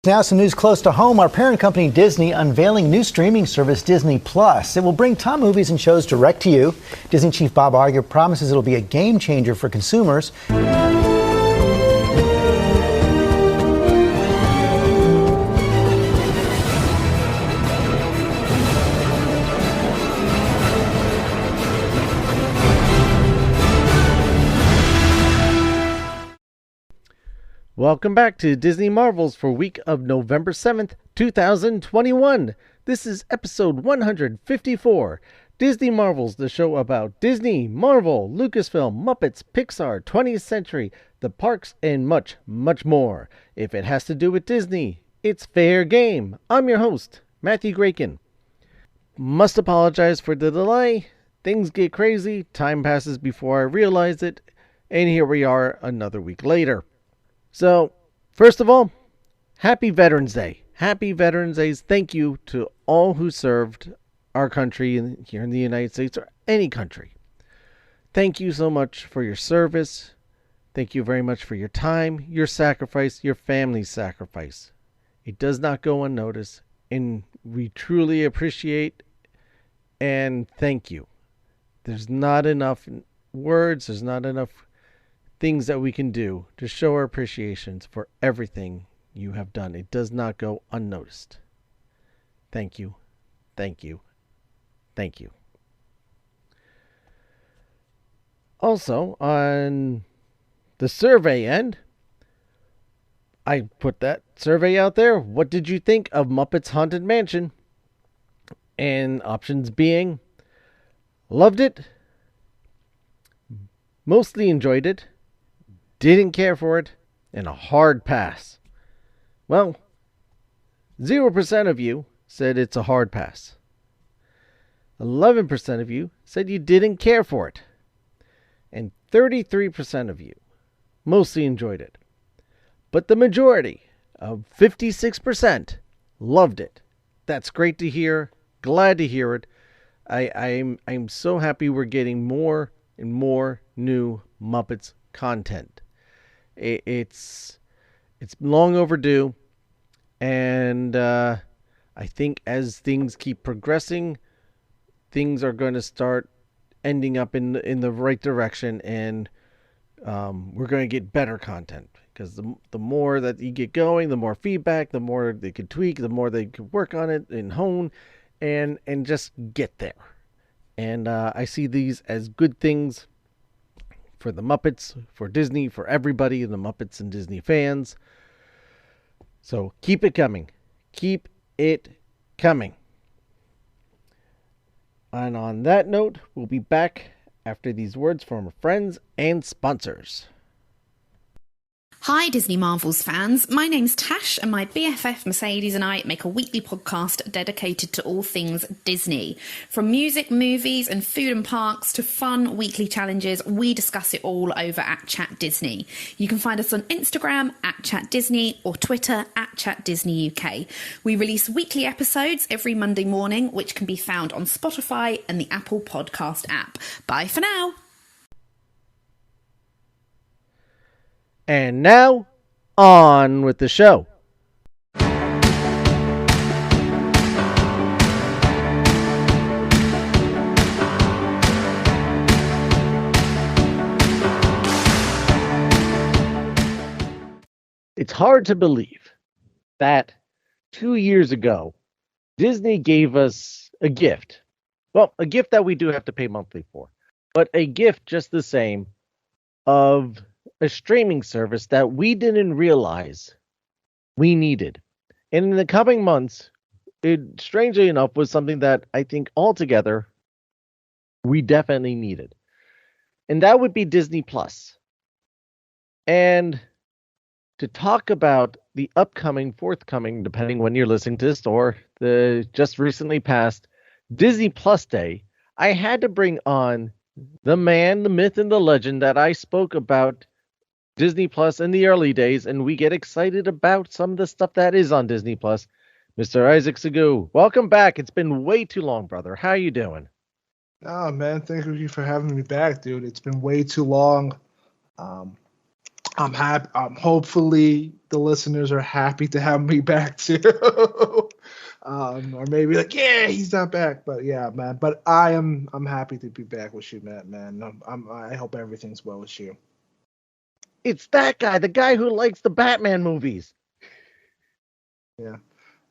Now some news close to home. Our parent company Disney unveiling new streaming service Disney Plus. It will bring top movies and shows direct to you. Disney chief Bob Iger promises it'll be a game changer for consumers. Welcome back to Disney Marvels for week of November 7th, 2021. This is episode 154. Disney Marvels, the show about Disney, Marvel, Lucasfilm, Muppets, Pixar, 20th Century, the parks, and much, much more. If it has to do with Disney, it's fair game. I'm your host, Matthew Graken. Must apologize for the delay. Things get crazy. Time passes before I realize it. And here we are another week later. So, first of all, happy Veterans Day. Happy Veterans Day. Thank you to all who served our country here in the United States or any country. Thank you so much for your service. Thank you very much for your time, your sacrifice, your family's sacrifice. It does not go unnoticed, and we truly appreciate and thank you. There's not enough words, there's not enough things that we can do to show our appreciations for everything you have done. It does not go unnoticed. Thank you. Thank you. Thank you. Also, on the survey end, I put that survey out there. What did you think of Muppets Haunted Mansion? And options being, loved it, mostly enjoyed it, didn't care for it, and a hard pass. Well, 0% of you said it's a hard pass. 11% of you said you didn't care for it. And 33% of you mostly enjoyed it. But the majority of 56% loved it. That's great to hear. Glad to hear it. I'm so happy we're getting more and more new Muppets content. It's long overdue, and I think as things keep progressing, things are going to start ending up in the right direction, and we're going to get better content, because the more that you get going, the more feedback, the more they could tweak, the more they could work on it and hone and just get there. And I see these as good things for the Muppets, for Disney, for everybody, the Muppets and Disney fans. So keep it coming. Keep it coming. And on that note, we'll be back after these words from our friends and sponsors. Hi Disney Marvels fans, my name's Tash and my BFF Mercedes and I make a weekly podcast dedicated to all things Disney. From music, movies and food and parks to fun weekly challenges, we discuss it all over at Chat Disney. You can find us on Instagram at Chat Disney or Twitter at Chat Disney UK. We release weekly episodes every Monday morning, which can be found on Spotify and the Apple Podcast app. Bye for now. And now, on with the show. It's hard to believe that 2 years ago, Disney gave us a gift. Well, a gift that we do have to pay monthly for, but a gift just the same of a streaming service that we didn't realize we needed. And in the coming months, it strangely enough was something that I think altogether we definitely needed. And that would be Disney Plus. And to talk about the forthcoming, depending when you're listening to this, or the just recently passed Disney Plus Day, I had to bring on the man, the myth, and the legend that I spoke about Disney Plus in the early days, and we get excited about some of the stuff that is on Disney Plus. Mr. Isaac Segou, welcome back. It's been way too long, brother. How you doing? Oh, man, thank you for having me back, dude. It's been way too long. I'm happy. Hopefully, the listeners are happy to have me back too. Or maybe like, yeah, he's not back, but yeah, man. But I'm happy to be back with you, Matt. Man, I hope everything's well with you. It's that guy, the guy who likes the Batman movies. Yeah.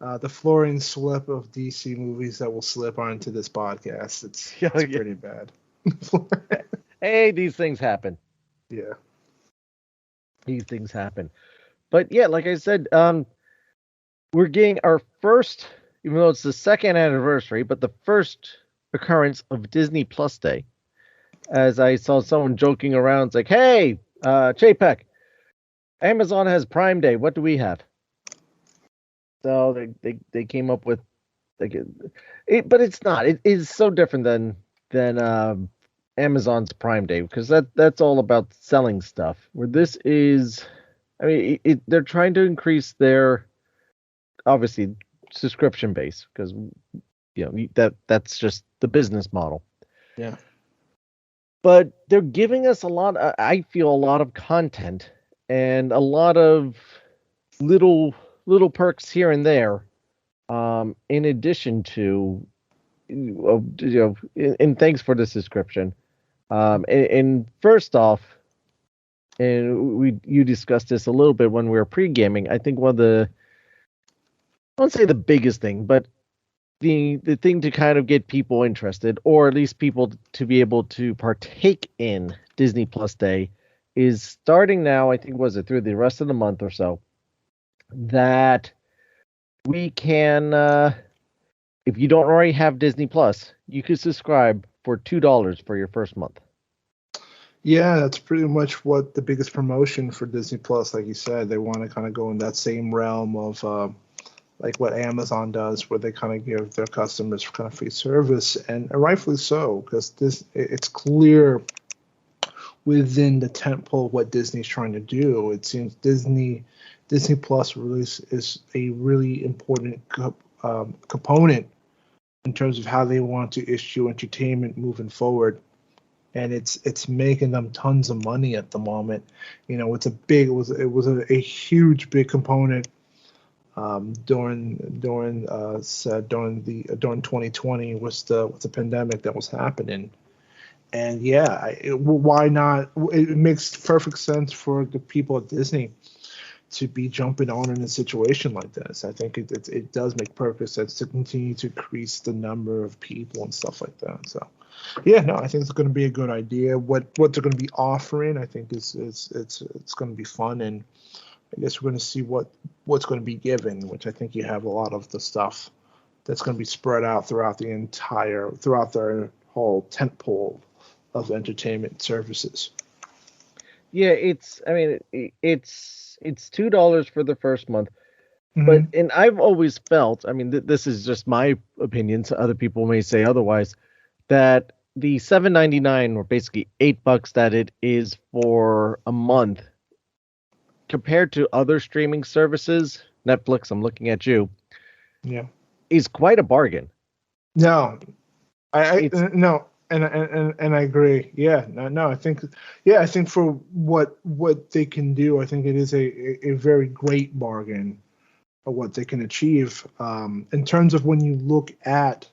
The Florian slip of DC movies that will slip onto this podcast. It's pretty bad. Hey, these things happen. Yeah. These things happen. But yeah, like I said, we're getting our first, even though it's the second anniversary, but the first occurrence of Disney Plus Day. As I saw someone joking around, it's like, hey, Chapek, Amazon has Prime Day. What do we have? So they came up with like but it's not. It is so different than Amazon's Prime Day, because that's all about selling stuff. Where this is, I mean, they're trying to increase their obviously subscription base, because that's just the business model. Yeah. But they're giving us I feel a lot of content and a lot of little perks here and there, in addition to, and thanks for the subscription. And first off, and you discussed this a little bit when we were pre-gaming, I think one of the, I won't say the biggest thing, but the thing to kind of get people interested, or at least people to be able to partake in Disney Plus Day, is starting now, I think, was it through the rest of the month or so, that we can, if you don't already have Disney Plus, you could subscribe for $2 for your first month. Yeah, that's pretty much what the biggest promotion for Disney Plus, like you said, they want to kind of go in that same realm of like what Amazon does, where they kind of give their customers kind of free service, and rightfully so, because it's clear within the tentpole what Disney's trying to do. It seems Disney Plus release is a really important component in terms of how they want to issue entertainment moving forward. And it's making them tons of money at the moment. It's it was a huge big component during 2020 with the pandemic that was happening. And yeah, why not? It makes perfect sense for the people at Disney to be jumping on in a situation like this. I think it does make perfect sense to continue to increase the number of people and stuff like that. So yeah, no, I think it's going to be a good idea. What they're going to be offering, I think it's going to be fun, and I guess we're going to see what's going to be given, which I think you have a lot of the stuff that's going to be spread out throughout their whole tentpole of entertainment services. Yeah, it's $2 for the first month. But and I've always felt, I mean, this is just my opinion, so other people may say otherwise, that the $7.99, or basically $8 that it is for a month, compared to other streaming services, Netflix, I'm looking at you, is quite a bargain. No, no, and I agree. Yeah, no, I think for what they can do, I think it is a very great bargain of what they can achieve. In terms of when you look at,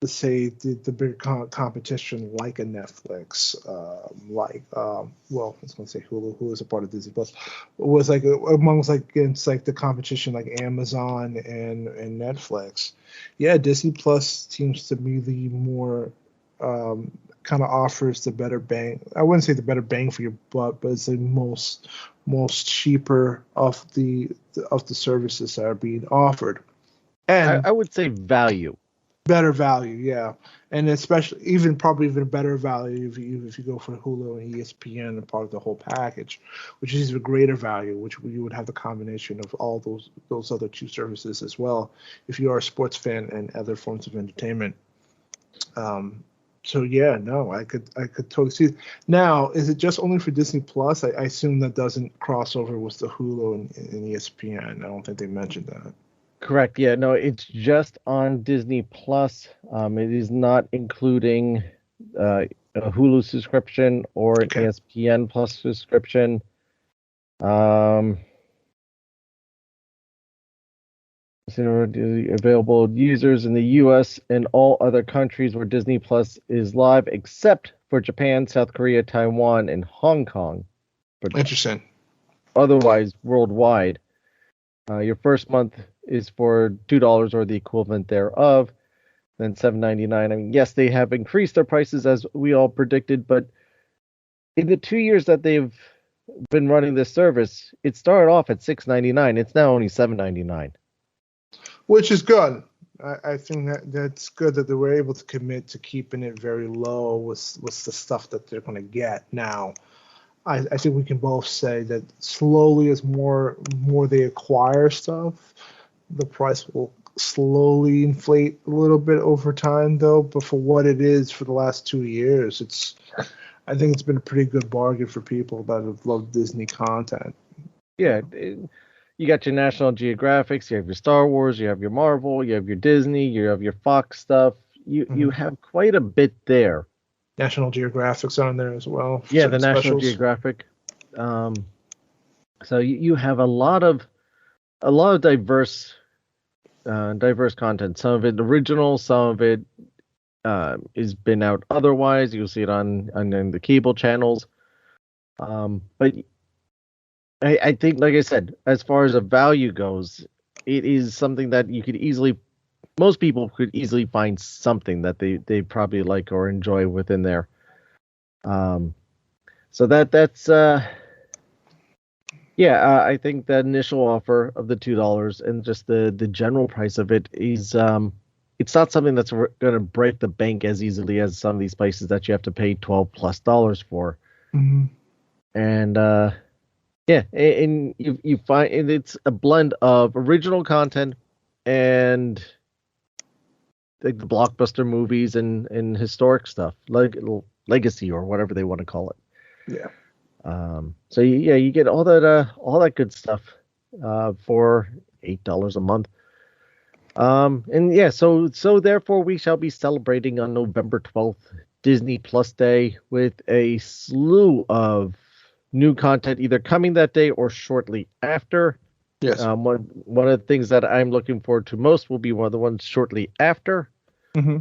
let's say, the big competition like a Netflix, I was going to say Hulu, who is a part of Disney Plus, was like amongst against the competition like Amazon and Netflix. Yeah, Disney Plus seems to be the more kind of offers the better bang. I wouldn't say the better bang for your buck, but it's the most cheaper of the services that are being offered. And I would say value. Better value, yeah, and especially probably even better value if you go for Hulu and ESPN and part of the whole package, which is even greater value, which you would have the combination of all those other two services as well, if you are a sports fan and other forms of entertainment. So yeah, no, I could totally see it. Now, is it just only for Disney Plus? I assume that doesn't cross over with the Hulu and ESPN. I don't think they mentioned that. Correct. Yeah, no, it's just on Disney Plus. It is not including a Hulu subscription or an ESPN Plus subscription. Um, available users in the U.S. and all other countries where Disney Plus is live, except for Japan, South Korea, Taiwan, and Hong Kong. But Interesting. otherwise, worldwide. Your first month is for $2 or the equivalent thereof, then $7.99. I mean, yes, they have increased their prices as we all predicted, but in the 2 years that they've been running this service, it started off at $6.99. It's now only $7.99. Which is good. I think that's good that they were able to commit to keeping it very low with the stuff that they're going to get now. I think we can both say that slowly, as more they acquire stuff, the price will slowly inflate a little bit over time, though. But for what it is for the last 2 years, I think it's been a pretty good bargain for people that have loved Disney content. Yeah, you got your National Geographics, you have your Star Wars, you have your Marvel, you have your Disney, you have your Fox stuff. You have quite a bit there. National Geographic's on there as well. Yeah, the National Geographic. So you have a lot of diverse content. Some of it original, some of it is been out otherwise. You'll see it on the cable channels. But I think, like I said, as far as a value goes, it is something that most people could easily find something that they probably like or enjoy within there. So that's I think the initial offer of the $2 and just the general price of it is it's not something that's going to break the bank as easily as some of these places that you have to pay $12+ for. Mm-hmm. And and you find it's a blend of original content and like the blockbuster movies and historic stuff, like legacy or whatever they want to call it. Yeah. So you get all that good stuff for $8 a month. So therefore we shall be celebrating on November 12th, Disney Plus Day, with a slew of new content either coming that day or shortly after. Yes. One of the things that I'm looking forward to most will be one of the ones shortly after. Mm-hmm.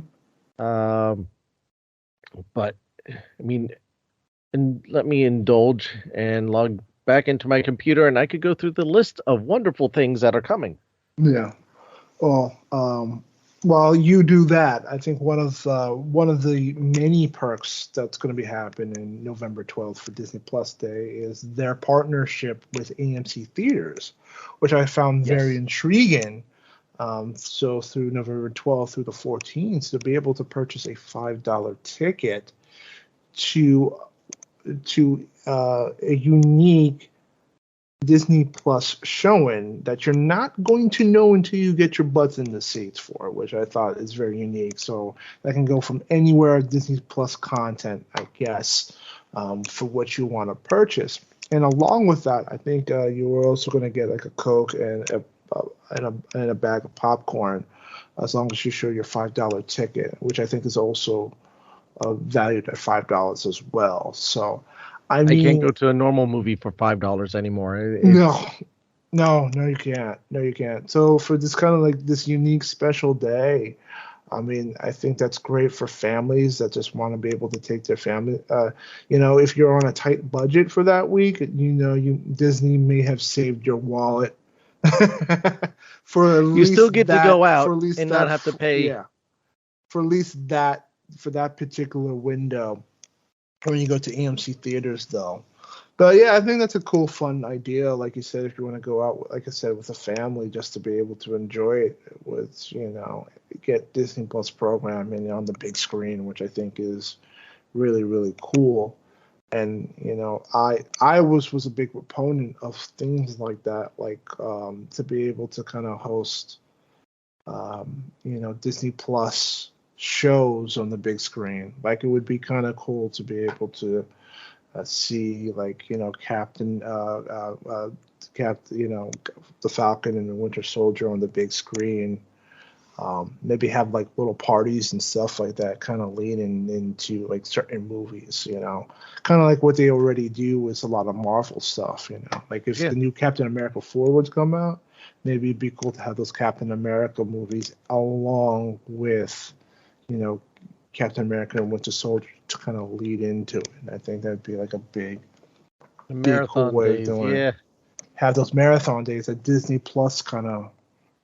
But I mean, and let me indulge and log back into my computer, and I could go through the list of wonderful things that are coming. Yeah. Well, while you do that, I think one of the many perks that's going to be happening November 12th for Disney Plus Day is their partnership with AMC Theaters, which I found very intriguing. So through November 12th through the 14th, to be able to purchase a $5 ticket to a unique Disney Plus showing that you're not going to know until you get your butts in the seats for, which I thought is very unique. So that can go from anywhere Disney Plus content, I guess, for what you want to purchase. And along with that, I think you are also going to get like a Coke and a bag of popcorn, as long as you show your $5 ticket, which I think is also valued at $5 as well. So. I can't go to a normal movie for $5 anymore. No, you can't. No, you can't. So for this kind of like this unique special day, I mean, I think that's great for families that just want to be able to take their family. If you're on a tight budget for that week, Disney may have saved your wallet for at least you still get to go out and not have to pay. Yeah, for at least that for that particular window. When you go to AMC Theaters, though. But yeah, I think that's a cool, fun idea. Like you said, if you want to go out, like I said, with a family, just to be able to enjoy it with, get Disney Plus programming on the big screen, which I think is really, really cool. And, I was a big proponent of things like that, like to be able to kind of host, Disney Plus shows on the big screen. Like, it would be kind of cool to be able to see, like, Captain, the Falcon and the Winter Soldier on the big screen, maybe have like little parties and stuff like that, kind of leading into like certain movies, kind of like what they already do with a lot of Marvel stuff, like if the new Captain America 4 would come out, maybe it'd be cool to have those Captain America movies along with, Captain America and Winter Soldier to kind of lead into it. And I think that'd be like a big cool way of doing it. Have those marathon days that Disney Plus kind of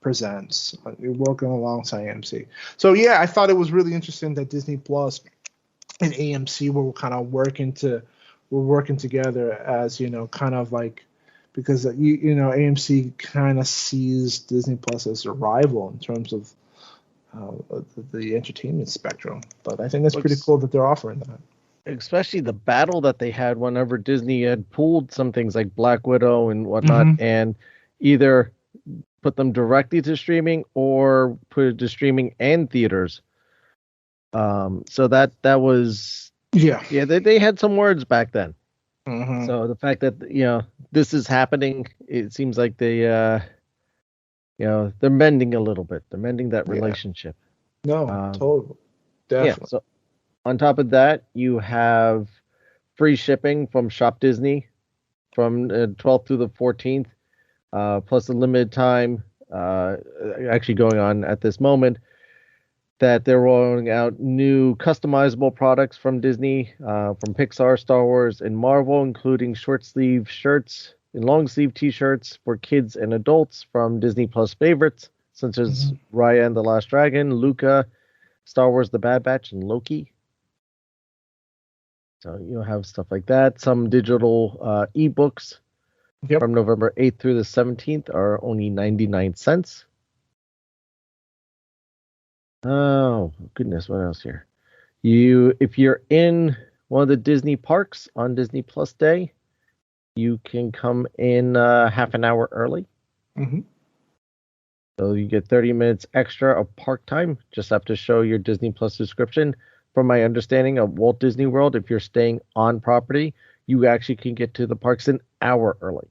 presents. You're working alongside AMC. So yeah, I thought it was really interesting that Disney Plus and AMC were kind of working together as, kind of like, because AMC kind of sees Disney Plus as a rival in terms of the entertainment spectrum. But I think that's pretty cool that they're offering that. Especially the battle that they had whenever Disney had pulled some things like Black Widow and whatnot, and either put them directly to streaming or put it to streaming and theaters. So that was they had some words back then. So the fact that this is happening, it seems like they they're mending a little bit. They're mending that relationship. No, totally, definitely. Yeah, so on top of that, you have free shipping from Shop Disney from 12th through the 14th. Plus a limited time actually going on at this moment that they're rolling out new customizable products from Disney, from Pixar, Star Wars, and Marvel, including short sleeve shirts and long sleeve t-shirts for kids and adults from Disney Plus favorites such as Raya and the Last Dragon, Luca, Star Wars The Bad Batch, and Loki. So you'll have stuff like that. Some digital ebooks from November 8th through the 17th are only 99 cents. Oh, goodness. What else here? If you're in one of the Disney parks on Disney Plus Day, you can come in half an hour early. So you get 30 minutes extra of park time. Just have to show your Disney Plus subscription. From my understanding of Walt Disney World, if you're staying on property, you actually can get to the parks an hour early.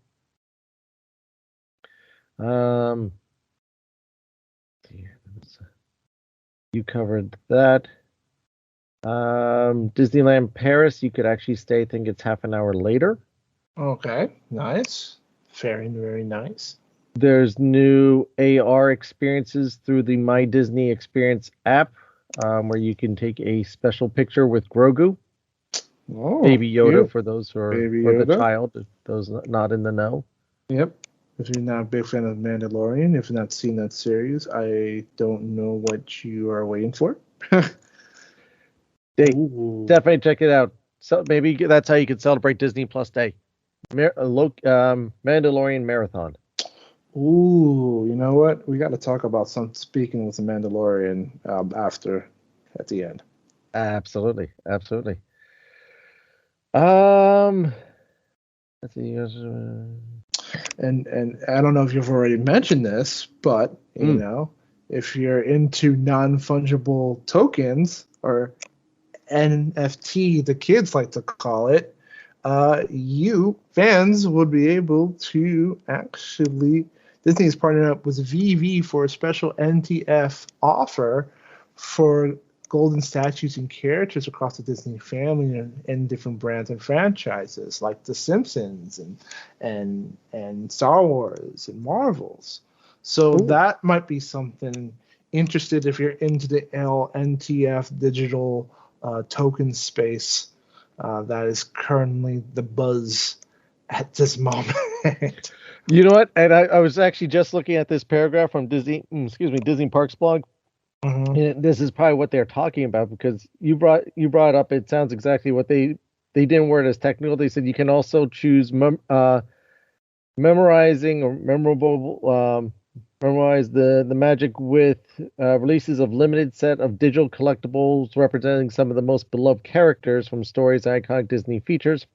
You covered that. Disneyland Paris, you could actually stay, I think it's half an hour later. Okay, nice. Very, very nice. There's new AR experiences through the My Disney Experience app, where you can take a special picture with Grogu. Baby Yoda, for those who are for the child, those not in the know. Yep. If you're not a big fan of Mandalorian, if you've not seen that series, I don't know what you are waiting for. Definitely check it out. So maybe that's how you could celebrate Disney Plus Day. Mandalorian Marathon. Ooh, you know what? We got to talk about speaking with the Mandalorian at the end. Absolutely. Let's see. And I don't know if you've already mentioned this, but if you're into non-fungible tokens, or NFT, the kids like to call it, you fans would be able to actually. Disney is partnering up with VV for a special NTF offer for golden statues and characters across the Disney family and different brands and franchises like The Simpsons and Star Wars and Marvels. So that might be something interested if you're into the NTF digital token space. That is currently the buzz at this moment. You know what? And I was actually just looking at this paragraph from Disney Parks blog. And this is probably what they're talking about, because you brought up, it sounds exactly what they didn't word as technical. They said you can also choose memorizing or memorize the magic with releases of limited set of digital collectibles representing some of the most beloved characters from stories and iconic Disney features.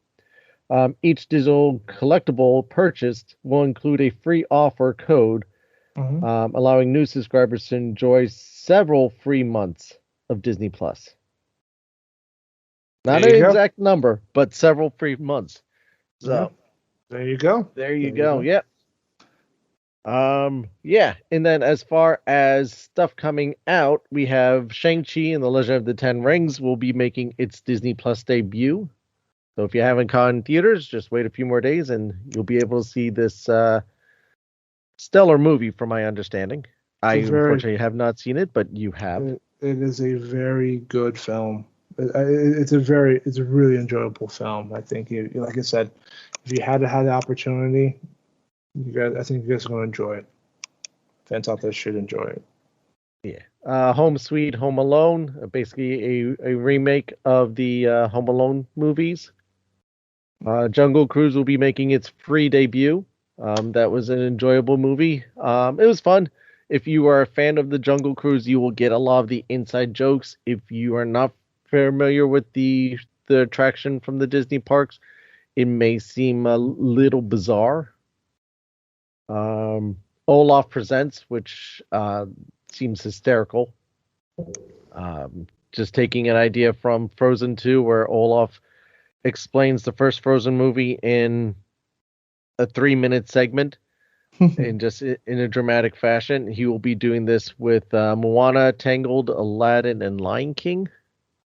Each digital collectible purchased will include a free offer code, allowing new subscribers to enjoy several free months of Disney Plus. Not an exact number, but several free months. So there you go. There you go. Yep. Yeah, and then as far as stuff coming out, we have Shang-Chi and the Legend of the Ten Rings will be making its Disney Plus debut. So if you haven't caught in theaters, just wait a few more days and you'll be able to see this stellar movie, from my understanding. I It's a very, unfortunately have not seen it, but you have. it is a very good film. It's a really enjoyable film. I think, like I said, if you had the opportunity, I think you guys are going to enjoy it. Fans out there should enjoy it. Yeah. Home Sweet Home Alone, basically a remake of the Home Alone movies. Jungle Cruise will be making its free debut. That was an enjoyable movie. It was fun. If you are a fan of the Jungle Cruise, you will get a lot of the inside jokes. If you are not familiar with the attraction from the Disney parks, it may seem a little bizarre. Olaf Presents, which seems hysterical. Just taking an idea from Frozen 2, where Olaf explains the first Frozen movie in a 3-minute segment and just in a dramatic fashion. He will be doing this with Moana, Tangled, Aladdin, and Lion King.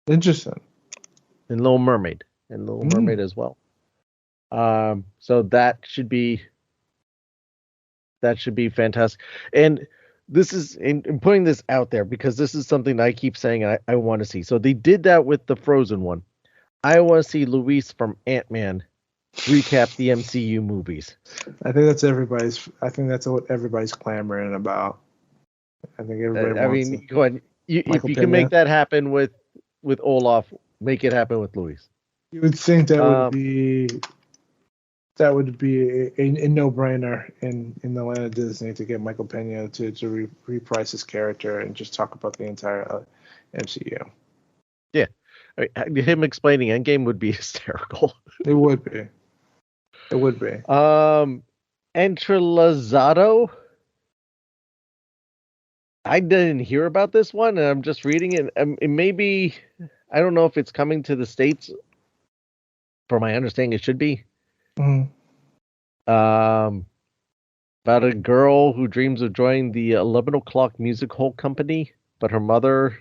Interesting. And Little Mermaid. And Little Mermaid as well. So that should be fantastic. And this is in putting this out there because this is something that I keep saying I want to see. So they did that with the Frozen one. I want to see Luis from Ant-Man recap the MCU movies. I think that's what everybody's clamoring about. I think everybody wants it. Go ahead. If you can make that happen with Olaf, make it happen with Luis. You would think that would be a no-brainer in the land of Disney to get Michael Pena to reprise his character and just talk about the entire MCU. Yeah. Him explaining Endgame would be hysterical. It would be. Entrelazado. I didn't hear about this one, and I'm just reading it. It may be, I don't know if it's coming to the States. From my understanding, it should be. Mm-hmm. About a girl who dreams of joining the 11 O'Clock Music Hall Company, but her mother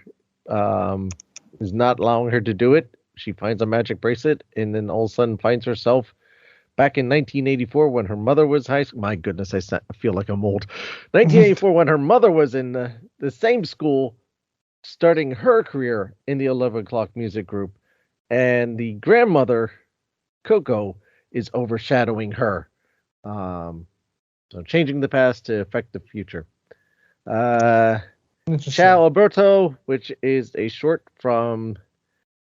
is not allowing her to do it. She finds a magic bracelet, and then all of a sudden finds herself back in 1984 when her mother was high school. My goodness, I feel like I'm old. 1984 when her mother was in the same school, starting her career in the 11 O'Clock Music Group, and the grandmother, Coco, is overshadowing her. So changing the past to affect the future. Ciao Alberto, which is a short from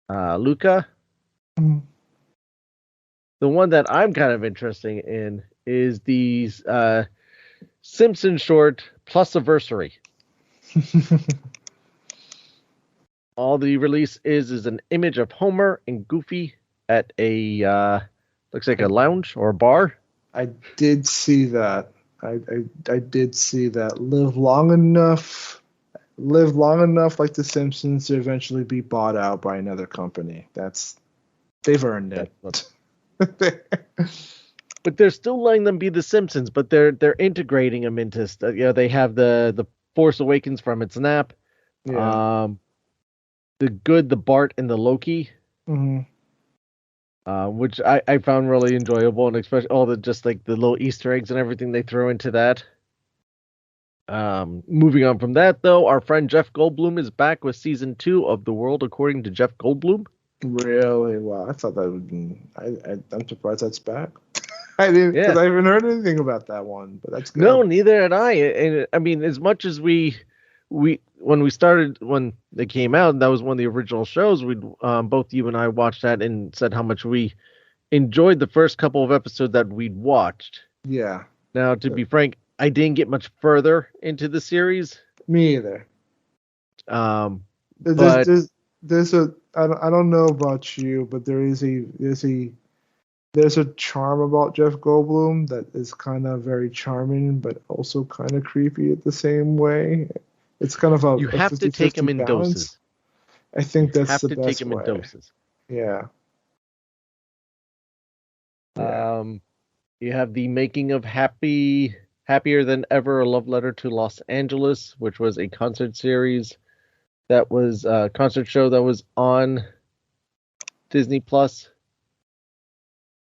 Luca. Mm-hmm. The one that I'm kind of interested in is the Simpsons short Plusiversary. All the release is an image of Homer and Goofy at a looks like a lounge or a bar. I did see that. I did see that. Live long enough like the Simpsons to eventually be bought out by another company. They've earned it. But they're still letting them be the Simpsons, but they're integrating them into they have the Force Awakens from its nap. Yeah. The Good, the Bart, and the Loki. Mm-hmm. Which I found really enjoyable, and especially all the just like the little Easter eggs and everything they throw into that. Moving on from that, though, our friend Jeff Goldblum is back with season 2 of The World According to Jeff Goldblum. Really? Wow! I thought that would be. I'm surprised that's back. I didn't because I haven't heard anything about that one, but that's good. No, neither had I. And I mean, as much as when they came out, and that was one of the original shows. We both you and I watched that and said how much we enjoyed the first couple of episodes that we'd watched. Yeah. Now, to be frank, I didn't get much further into the series. Me either. But there's a I don't know about you, but there's a charm about Jeff Goldblum that is kind of very charming, but also kind of creepy at the same way. It's kind of you have to take him in balance. doses. I think that's the best way. You have to take him in doses. Yeah. You have the Making of Happy Happier Than Ever: A Love Letter to Los Angeles, which was a concert series that was a concert show that was on Disney Plus.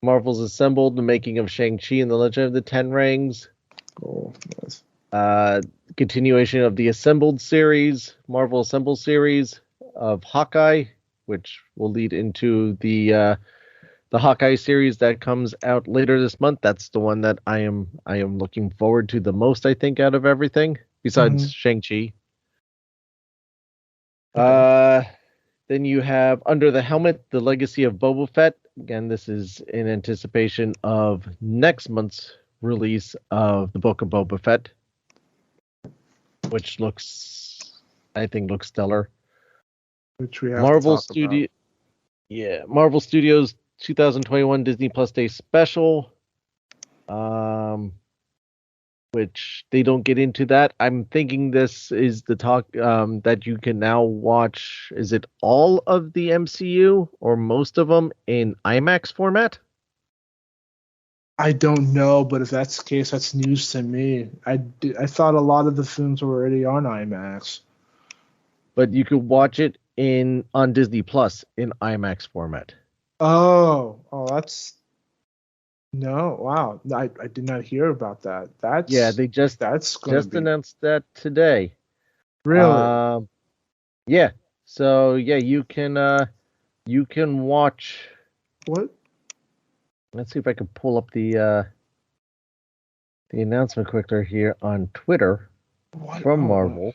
Marvel's Assembled: The Making of Shang-Chi and the Legend of the Ten Rings. Oh, nice. Continuation of the Assembled series, Marvel Assembled series of Hawkeye, which will lead into the Hawkeye series that comes out later this month. That's the one that I am looking forward to the most, I think, out of everything besides Shang-Chi. Okay. Then you have Under the Helmet: The Legacy of Boba Fett. Again, this is in anticipation of next month's release of the Book of Boba Fett, which I think looks stellar. Which we have Marvel to talk about. Yeah, Marvel Studios 2021 Disney Plus Day Special, which they don't get into that. I'm thinking this is the talk that you can now watch. Is it all of the MCU or most of them in IMAX format? I don't know, but if that's the case, that's news to me. I thought a lot of the films were already on IMAX. But you could watch it on Disney Plus in IMAX format. Oh, that's no, wow! I did not hear about that. They just announced that today. Really? Yeah. So yeah, you can watch. What? Let's see if I can pull up the announcement quicker here on Twitter from Marvel.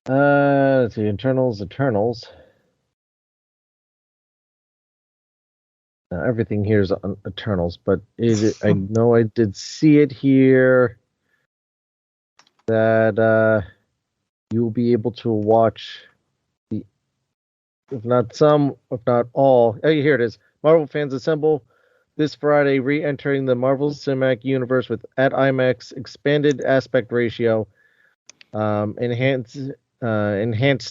Let's see, Eternals. Now, everything here is on Eternals, but I know I did see it here that you'll be able to watch if not all. Oh, here it is. Marvel fans assemble this Friday, re-entering the Marvel Cinematic Universe with at IMAX expanded aspect ratio, enhanced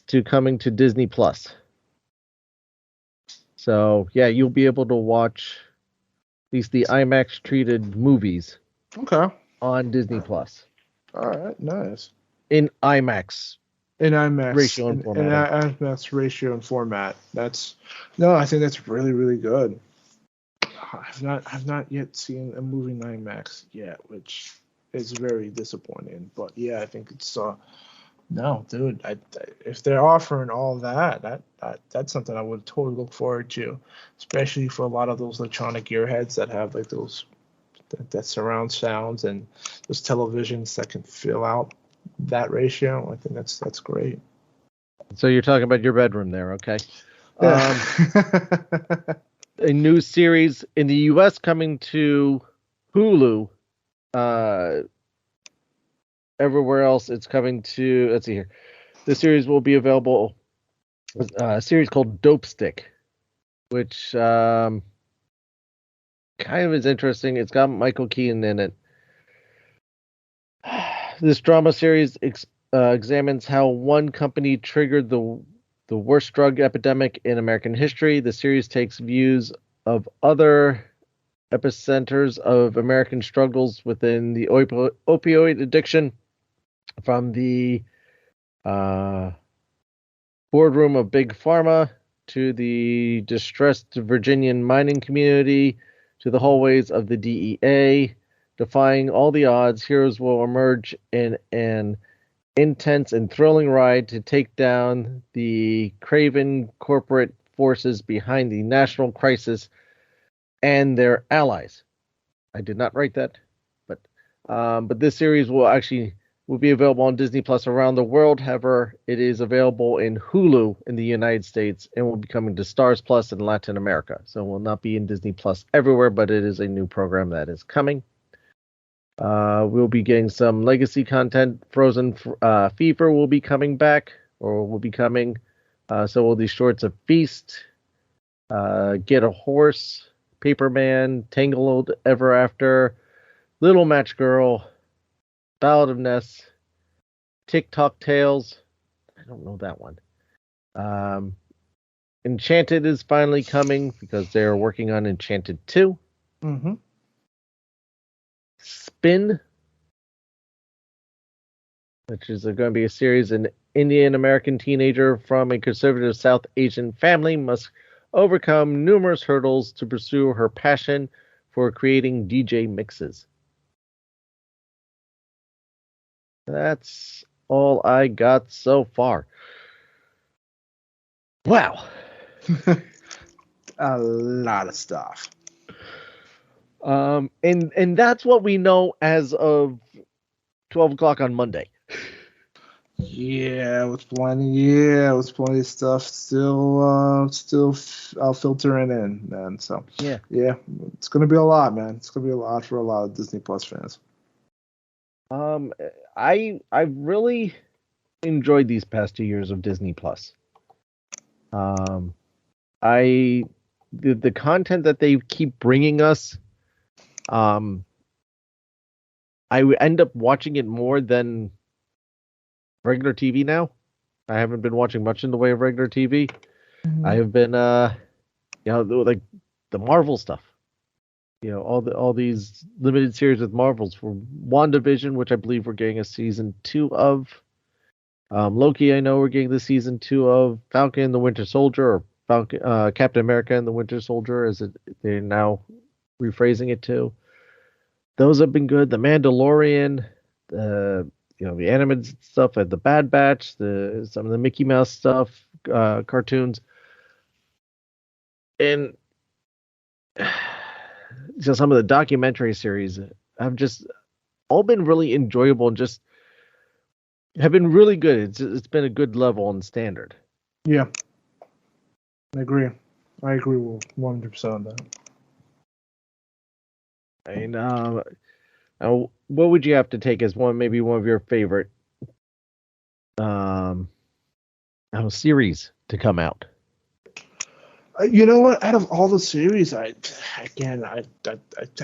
to coming to Disney Plus. So yeah, you'll be able to watch at least the IMAX treated movies. Okay. On Disney Plus. All right, nice. In IMAX. In IMAX ratio and format. In IMAX ratio and format. I think that's really, really good. I've not yet seen a movie in IMAX yet, which is very disappointing. But yeah, I think it's no, dude. If they're offering all that's something I would totally look forward to, especially for a lot of those electronic earheads that have like those that surround sounds and those televisions that can fill out that ratio. I think that's great. So you're talking about your bedroom there, okay? Yeah. A new series in the U.S. coming to Hulu. Everywhere else, it's coming to. Let's see here. The series will be available. A series called Dope Stick, which kind of is interesting. It's got Michael Keaton in it. This drama series examines how one company triggered the worst drug epidemic in American history. The series takes views of other epicenters of American struggles within the opioid addiction, from the boardroom of Big Pharma to the distressed Virginian mining community to the hallways of the DEA. Defying all the odds, heroes will emerge in an intense and thrilling ride to take down the craven corporate forces behind the national crisis and their allies. I did not write that, but this series will be available on Disney Plus around the world. However, it is available in Hulu in the United States and will be coming to Stars Plus in Latin America. So it will not be in Disney Plus everywhere, but it is a new program that is coming. We'll be getting some legacy content. Frozen Fever will be coming back, or will be coming. So will the shorts of Feast, Get a Horse, Paperman, Tangled Ever After, Little Match Girl, Ballad of Ness, TikTok Tales. I don't know that one. Enchanted is finally coming because they're working on Enchanted 2. Mm-hmm. Spin, which is going to be a series. An Indian American teenager from a conservative South Asian family must overcome numerous hurdles to pursue her passion for creating DJ mixes. That's all I got so far. Wow. A lot of stuff. And that's what we know as of 12 o'clock on Monday. Yeah, with plenty of stuff still filtering in, man. So Yeah. it's gonna be a lot, man. It's gonna be a lot for a lot of Disney Plus fans. I really enjoyed these past 2 years of Disney Plus. I the content that they keep bringing us, I end up watching it more than regular TV now. I haven't been watching much in the way of regular TV. I have been like the Marvel stuff. All these limited series with Marvels for WandaVision, which I believe we're getting a season 2 of. Loki, I know we're getting the season 2 of. Falcon and the Winter Soldier, or Captain America and the Winter Soldier, they're now rephrasing it to. Those have been good. The Mandalorian, the animated stuff at the Bad Batch, some of the Mickey Mouse stuff, cartoons, and just some of the documentary series have just all been really enjoyable and just have been really good. It's been a good level and standard. Yeah, I agree. I agree with 100% on that. I mean, what would you have to take as maybe one of your favorite series to come out? You know what? Out of all the series, I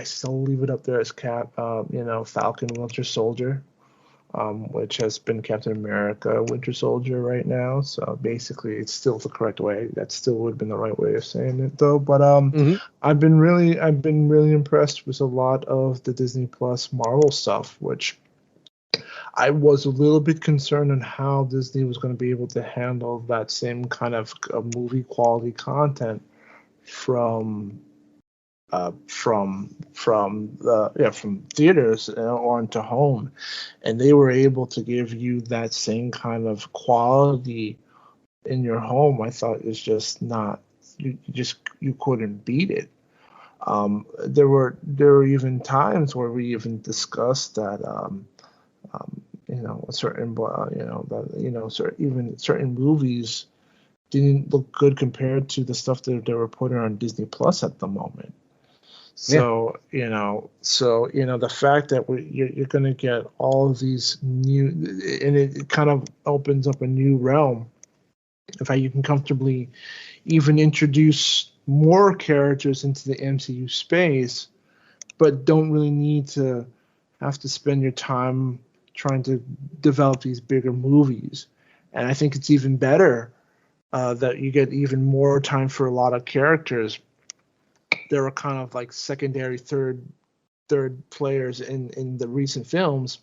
still leave it up there as Falcon Winter Soldier, which has been Captain America Winter Soldier right now. So basically, it's still the correct way. That still would have been the right way of saying it, though. But I've been really impressed with a lot of the Disney Plus Marvel stuff, which I was a little bit concerned on how Disney was going to be able to handle that same kind of movie quality content from theaters or into home, and they were able to give you that same kind of quality in your home. I thought it's just not you couldn't beat it. There were even times where we even discussed that. Certain movies didn't look good compared to the stuff that they were putting on Disney Plus at the moment. So the fact that you're going to get all of these new, and it kind of opens up a new realm. In fact, you can comfortably even introduce more characters into the MCU space, but don't really need to have to spend your time trying to develop these bigger movies. And I think it's even better that you get even more time for a lot of characters. There were kind of like secondary, third players in the recent films,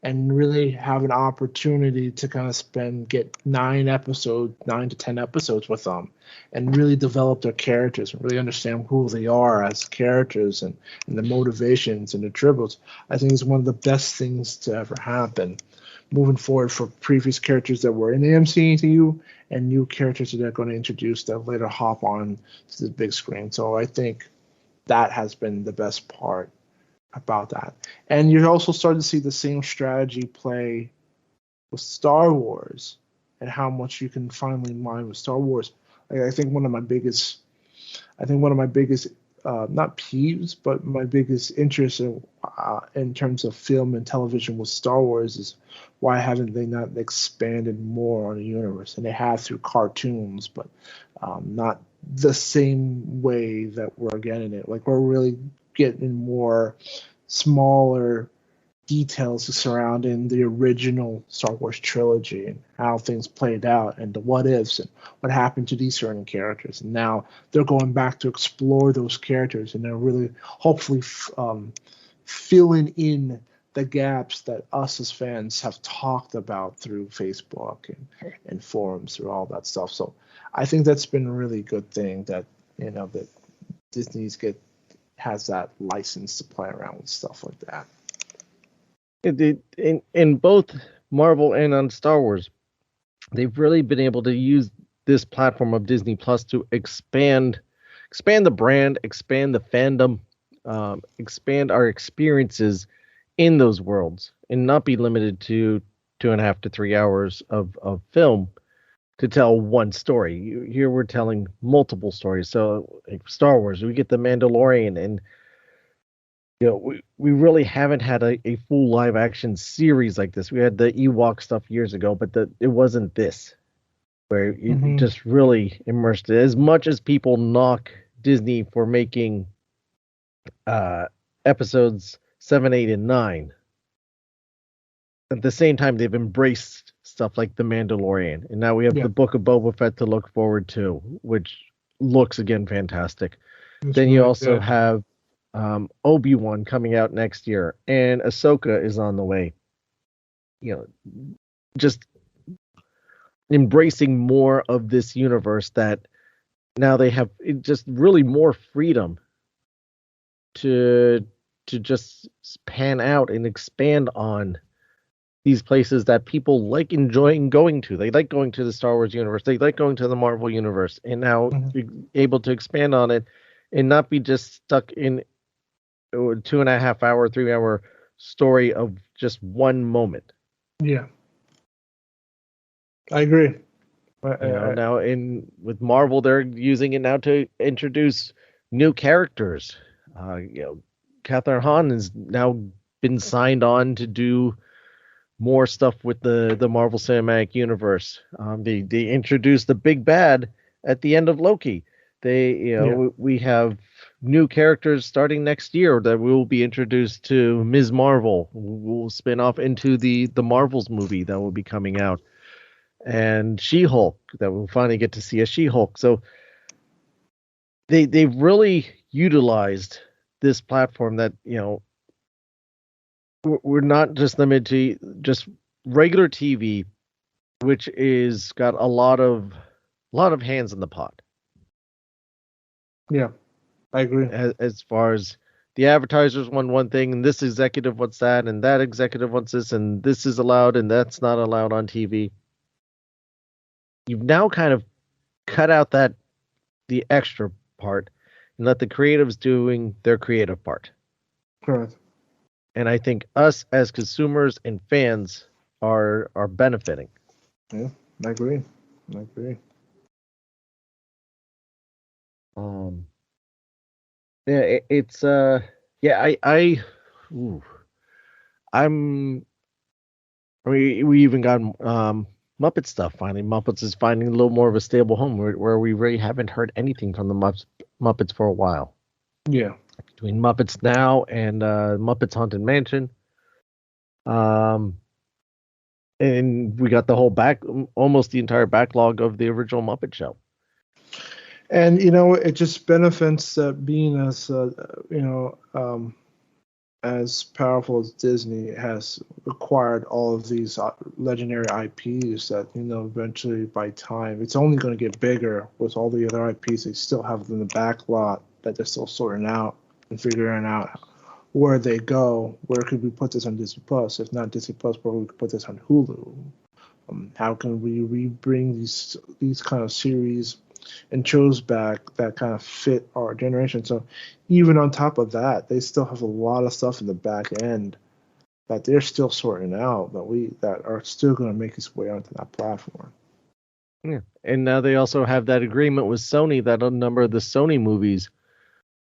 and really have an opportunity to kind of get 9 to 10 episodes with them, and really develop their characters and really understand who they are as characters and the motivations and the tributes. I think it's one of the best things to ever happen moving forward for previous characters that were in the MCU and new characters that they're going to introduce that later hop on to the big screen. So I think that has been the best part about that. And you're also starting to see the same strategy play with Star Wars and how much you can finally mine with Star Wars. I think one of my biggest not peeves, but my biggest interest in terms of film and television with Star Wars is why haven't they not expanded more on the universe? And they have through cartoons, but not the same way that we're getting it. Like, we're really getting more smaller details surrounding the original Star Wars trilogy and how things played out and the what ifs and what happened to these certain characters. And now they're going back to explore those characters and they're really hopefully filling in the gaps that us as fans have talked about through Facebook and forums through all that stuff. So I think that's been a really good thing that that Disney's has that license to play around with stuff like that. In both Marvel and on Star Wars, they've really been able to use this platform of Disney Plus to expand the brand, expand the fandom, expand our experiences in those worlds, and not be limited to 2.5 to 3 hours of film to tell one story. Here we're telling multiple stories. So like Star Wars, we get the Mandalorian, and we really haven't had a full live action series like this. We had the Ewok stuff years ago, but it wasn't this, where it just really immersed it. As much as people knock Disney for making episodes 7, 8, and 9, at the same time they've embraced stuff like the Mandalorian, and now we have the Book of Boba Fett to look forward to, which looks again fantastic. Then you also have Obi-Wan coming out next year, and Ahsoka is on the way. Just embracing more of this universe that now they have just really more freedom to just pan out and expand on these places that people like enjoying going to. They like going to the Star Wars universe. They like going to the Marvel universe, and now be able to expand on it and not be just stuck in a 2.5 hour, 3 hour story of just one moment. Yeah, I agree. Now with Marvel, they're using it now to introduce new characters. Catherine Hahn has now been signed on to do more stuff with the Marvel Cinematic Universe. They introduced the big bad at the end of Loki. We have new characters starting next year that will be introduced to Ms. Marvel. We'll spin off into the Marvels movie that will be coming out, and She-Hulk, that we'll finally get to see a She-Hulk. So they've really utilized this platform that we're not just limited to just regular TV, which is got a lot of hands in the pot. Yeah, I agree. As far as the advertisers want one thing, and this executive wants that, and that executive wants this, and this is allowed, and that's not allowed on TV. You've now kind of cut out the extra part and let the creatives doing their creative part. Correct. And I think us as consumers and fans are benefiting. Yeah, I agree. We even got Muppet stuff finally. Muppets is finding a little more of a stable home where we really haven't heard anything from the Muppets for a while. Yeah. Between Muppets Now and Muppets Haunted Mansion. And we got the whole almost the entire backlog of the original Muppet Show. And it just benefits being as powerful as Disney has acquired all of these legendary IPs that eventually by time it's only going to get bigger with all the other IPs they still have in the backlog that they're still sorting out and figuring out where they go. Where could we put this on Disney Plus? If not Disney Plus, where we could put this on Hulu? How can we rebring these kind of series and shows back that kind of fit our generation? So even on top of that, they still have a lot of stuff in the back end that they're still sorting out that are still going to make its way onto that platform. Yeah, and now they also have that agreement with Sony that a number of the Sony movies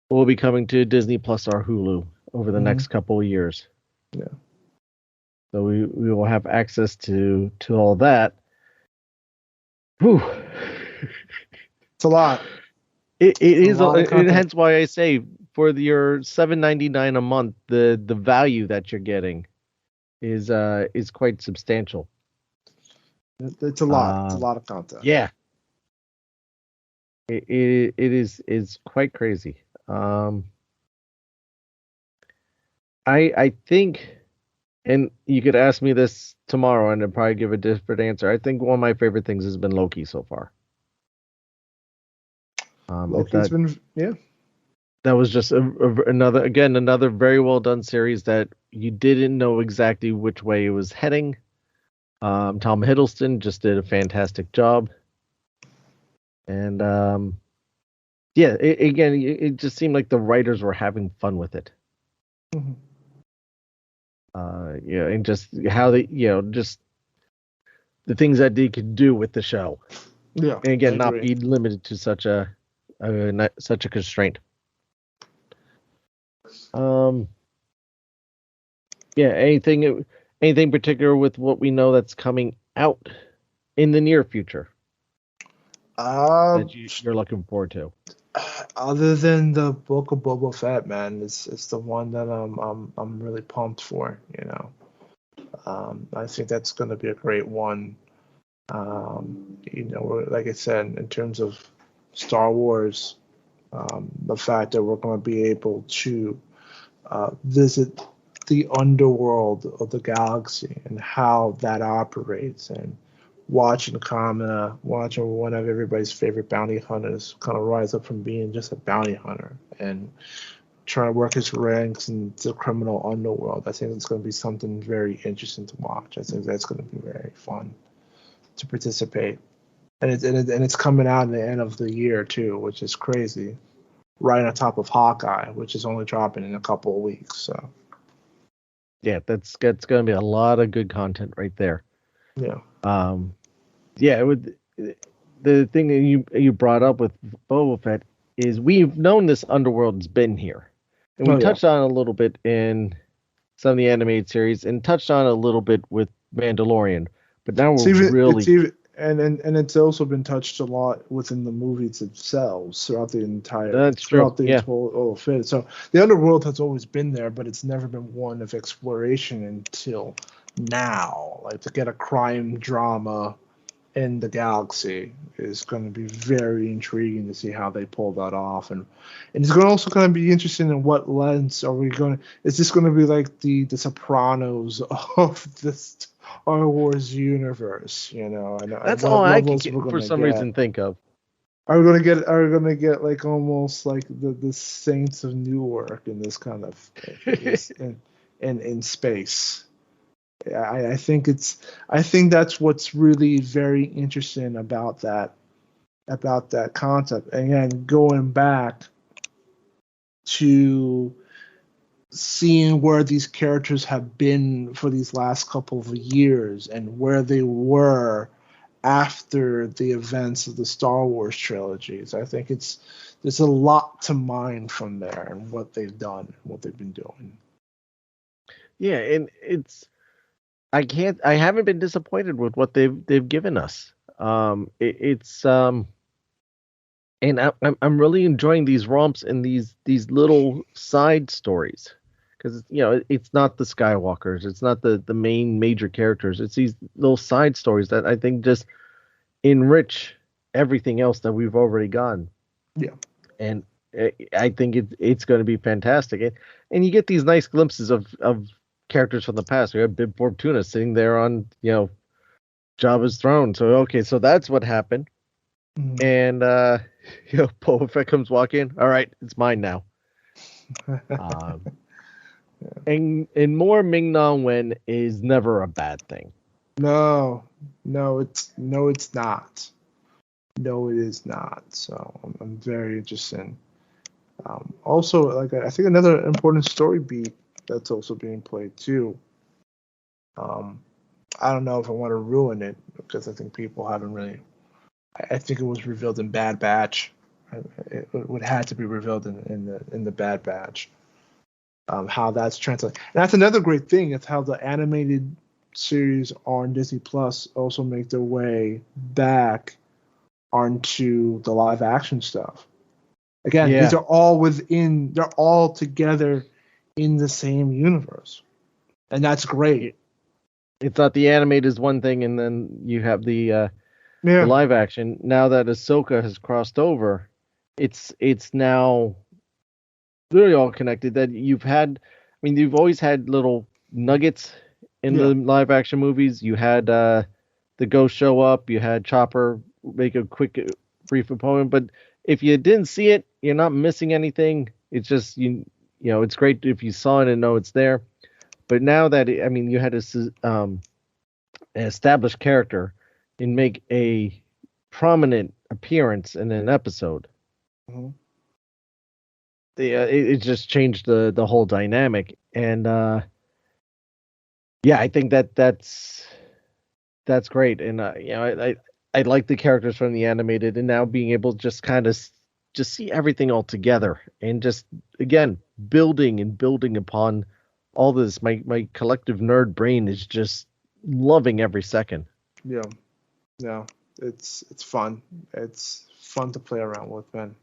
will be coming to Disney Plus or Hulu over the next couple of years. Yeah. So we will have access to all that. Whew. It's a lot. It is, and hence why I say for your $7.99 a month, the value that you're getting is quite substantial. It's a lot. It's a lot of content. Yeah. It is quite crazy. I think, and you could ask me this tomorrow and I'd probably give a different answer. I think one of my favorite things has been Loki so far. Loki's been, yeah. That was just another very well done series that you didn't know exactly which way it was heading. Tom Hiddleston just did a fantastic job. And it just seemed like the writers were having fun with it. Mm-hmm. And just how they, just the things that they could do with the show. Yeah. And again, not be limited to such a constraint. Anything particular with what we know that's coming out in the near future that you're looking forward to? Other than the Book of Boba Fett, man, it's the one that I'm really pumped for. I think that's going to be a great one. Like I said, in terms of Star Wars, the fact that we're going to be able to visit the underworld of the galaxy and how that operates, and watching one of everybody's favorite bounty hunters kind of rise up from being just a bounty hunter and trying to work his ranks in the criminal underworld. I think it's going to be something very interesting to watch. I think that's going to be very fun to participate. And it's coming out in the end of the year too, which is crazy. Right on top of Hawkeye, which is only dropping in a couple of weeks. So yeah, that's going to be a lot of good content right there. Yeah. The thing that you brought up with Boba Fett is we've known this underworld's been here, and we touched on it a little bit in some of the animated series, and touched on it a little bit with Mandalorian. But now it's also been touched a lot within the movies themselves throughout the entire. Fit. So the underworld has always been there, but it's never been one of exploration until now. Like, to get a crime drama in the galaxy is going to be very intriguing to see how they pull that off, and it's also going to be interesting in what lens are we going to. Is this going to be like the Sopranos of this Star Wars universe? That's all I can for some reason think of. Are we gonna get like almost like the Saints of Newark in this kind of in space? I think that's what's really very interesting about that concept. And again, going back to seeing where these characters have been for these last couple of years and where they were after the events of the Star Wars trilogies, I think there's a lot to mine from there and what they've done, what they've been doing. Yeah, and I haven't been disappointed with what they've given us. And I'm really enjoying these romps and these little side stories, because it's not the Skywalkers, it's not the main major characters, it's these little side stories that I think just enrich everything else that we've already gotten. Yeah, and I think it's going to be fantastic, and you get these nice glimpses of characters from the past. We have Bib Fortuna sitting there on Jabba's throne. So that's what happened. Mm-hmm. And Boba Fett comes walking. All right, it's mine now. And more Ming-Na Wen is never a bad thing. No, it's not. No, it is not. So I'm very interested. Also, like, I think another important story beat that's also being played too. I don't know if I want to ruin it, because I think people haven't really. I think it was revealed in Bad Batch. It would have to be revealed in the Bad Batch. How that's translated. And that's another great thing. It's how the animated series on Disney Plus also make their way back onto the live action stuff. Again, these are all they're all together in the same universe, and that's great. It's not the animated is one thing, and then you have the Yeah, live action. Now that Ahsoka has crossed over, it's now literally all connected. That you've had, I mean, you've always had little nuggets in yeah, the live action movies. You had the Ghost show up. You had Chopper make a quick, brief opponent. But if you didn't see it, you're not missing anything. It's just you know, it's great if you saw it and know it's there. But now that I mean, you had an established character and make a prominent appearance in an episode. hmm It just changed the whole dynamic, and yeah, I think that's great, and you know, I like the characters from the animated, and now being able to just kind of just see everything all together, and just again building and building upon all this. My collective nerd brain is just loving every second. yeah, yeah. It's fun. It's fun to play around with, man.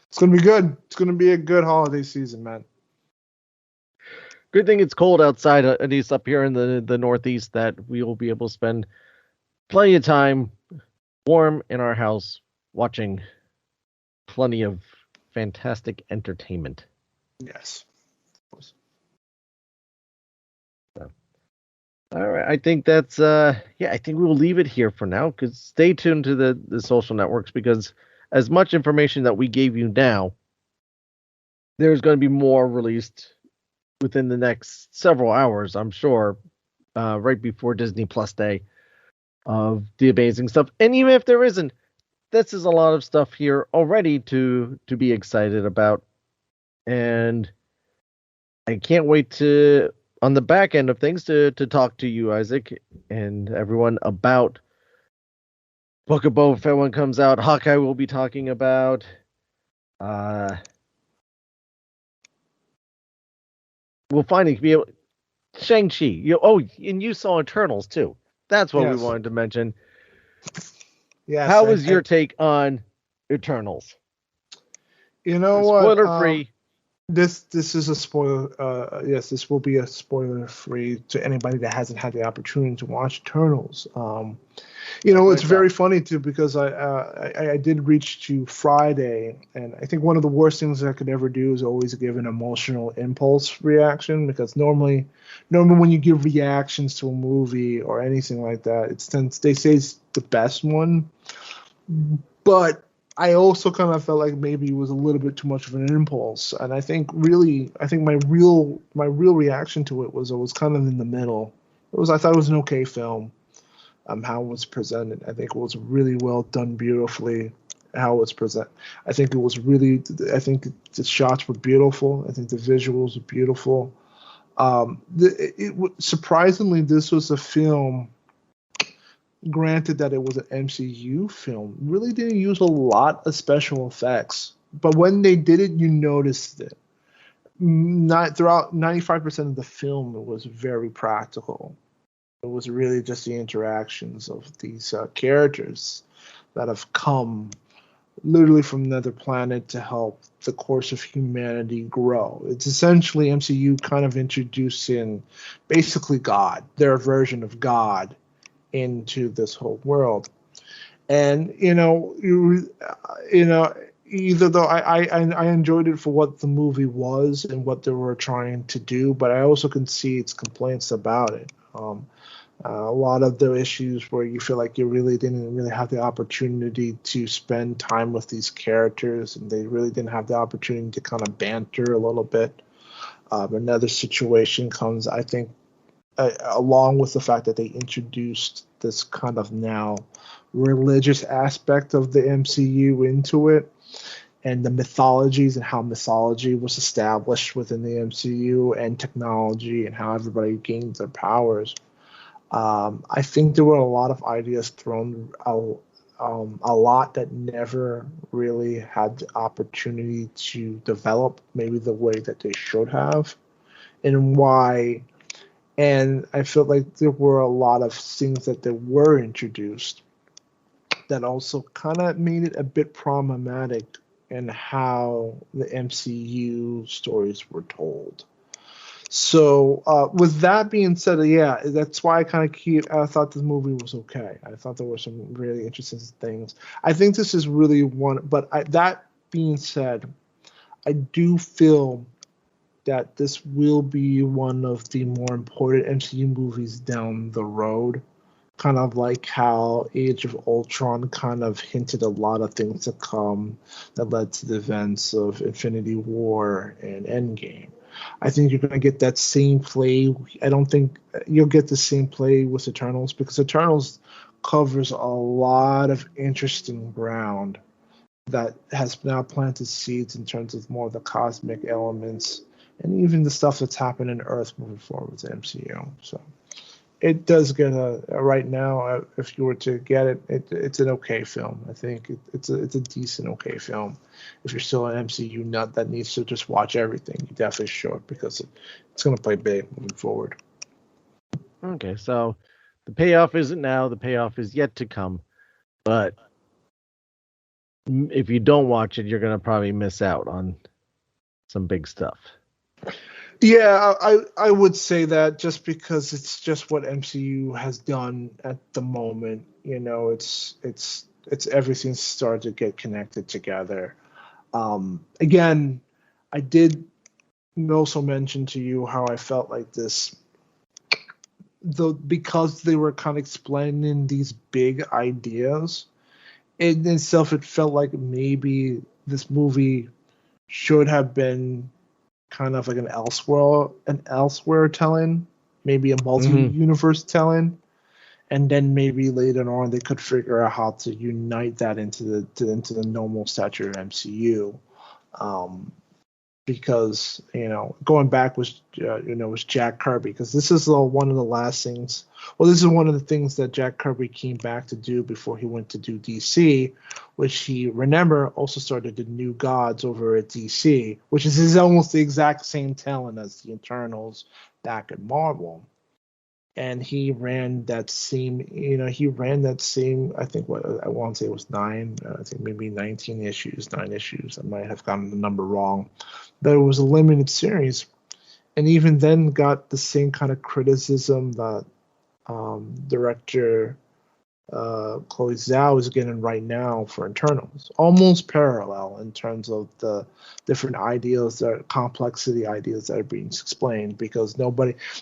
It's gonna be good. It's gonna be a good holiday season, man. Good thing it's cold outside, at least up here in the Northeast, that we will be able to spend plenty of time warm in our house watching plenty of fantastic entertainment. Yes. So, all right, I think that's yeah, I think we'll leave it here for now. Because stay tuned to the social networks, because as much information that we gave you now, there's going to be more released within the next several hours, I'm sure, right before Disney Plus Day, of the amazing stuff. And even if there isn't, this is a lot of stuff here already to be excited about. And I can't wait to, on the back end of things, to talk to you, Isaac, and everyone about Book of Boba Fett when it comes out. Hawkeye will be talking about. We'll finally be able. Shang-Chi. Oh, and you saw Eternals too. That's what we Yes. wanted to mention. Yes. How was your take on Eternals? You know what? Spoiler free. This is a spoiler. Yes, this will be a spoiler free to anybody that hasn't had the opportunity to watch Eternals. You know, it's very funny too, because I did reach to Friday, and I think one of the worst things I could ever do is always give an emotional impulse reaction, because normally when you give reactions to a movie or anything like that, they say it's the best one, but I also kind of felt like maybe it was a little bit too much of an impulse, and I think my real reaction to it was kind of in the middle. I thought it was an okay film. How it was presented, I think it was really well done, beautifully. How it was presented, I think the shots were beautiful. I think the visuals were beautiful. Surprisingly, this was a film. Granted that it was an MCU film, really didn't use a lot of special effects, but when they did it, you noticed it. Not throughout 95% of the film, it was very practical. It was really just the interactions of these characters that have come literally from another planet to help the course of humanity grow. It's essentially MCU kind of introducing basically God, their version of God, into this whole world. And either though I enjoyed it for what the movie was and what they were trying to do, but I also can see its complaints about it. A lot of the issues where you feel like you really didn't really have the opportunity to spend time with these characters, and they really didn't have the opportunity to kind of banter a little bit. Another situation comes, I think, along with the fact that they introduced this kind of now religious aspect of the MCU into it, and the mythologies and how mythology was established within the MCU, and technology and how everybody gained their powers. I think there were a lot of ideas thrown out, a lot that never really had the opportunity to develop maybe the way that they should have, and why. And I felt like there were a lot of things that they were introduced that also kind of made it a bit problematic in how the MCU stories were told. So with that being said, yeah, that's why I thought this movie was okay. I thought there were some really interesting things. I think this is really one, but that being said, I do feel that this will be one of the more important MCU movies down the road. Kind of like how Age of Ultron kind of hinted a lot of things to come that led to the events of Infinity War and Endgame. I think you're going to get that same play. I don't think you'll get the same play with Eternals, because Eternals covers a lot of interesting ground that has now planted seeds in terms of more of the cosmic elements and even the stuff that's happened in Earth moving forward with the MCU. So it does get right now. If you were to get it, it's an okay film. I think it's a decent okay film. If you're still an MCU nut that needs to just watch everything, you definitely should, because it's going to play big moving forward. Okay, so the payoff isn't now. The payoff is yet to come. But if you don't watch it, you're going to probably miss out on some big stuff. Yeah, I would say that, just because it's just what MCU has done at the moment. You know, it's everything's started to get connected together. Again, I did also mention to you how I felt like this, because they were kind of explaining these big ideas. In itself, it felt like maybe this movie should have been kind of like an elsewhere telling, maybe a multi-universe telling, and then maybe later on they could figure out how to unite that into the normal stature of MCU. Because going back was Jack Kirby, because this is one of the last things. Well, this is one of the things that Jack Kirby came back to do before he went to do DC, which he, remember, also started the New Gods over at DC, which is almost the exact same talent as the Eternals back at Marvel. And he ran that same, I think, what I want to say it was 9, I think maybe 19 issues, 9 issues. I might have gotten the number wrong. But it was a limited series. And even then got the same kind of criticism that director Chloe Zhao is getting right now for Eternals. Almost parallel in terms of the different ideas, the complexity ideas that are being explained, because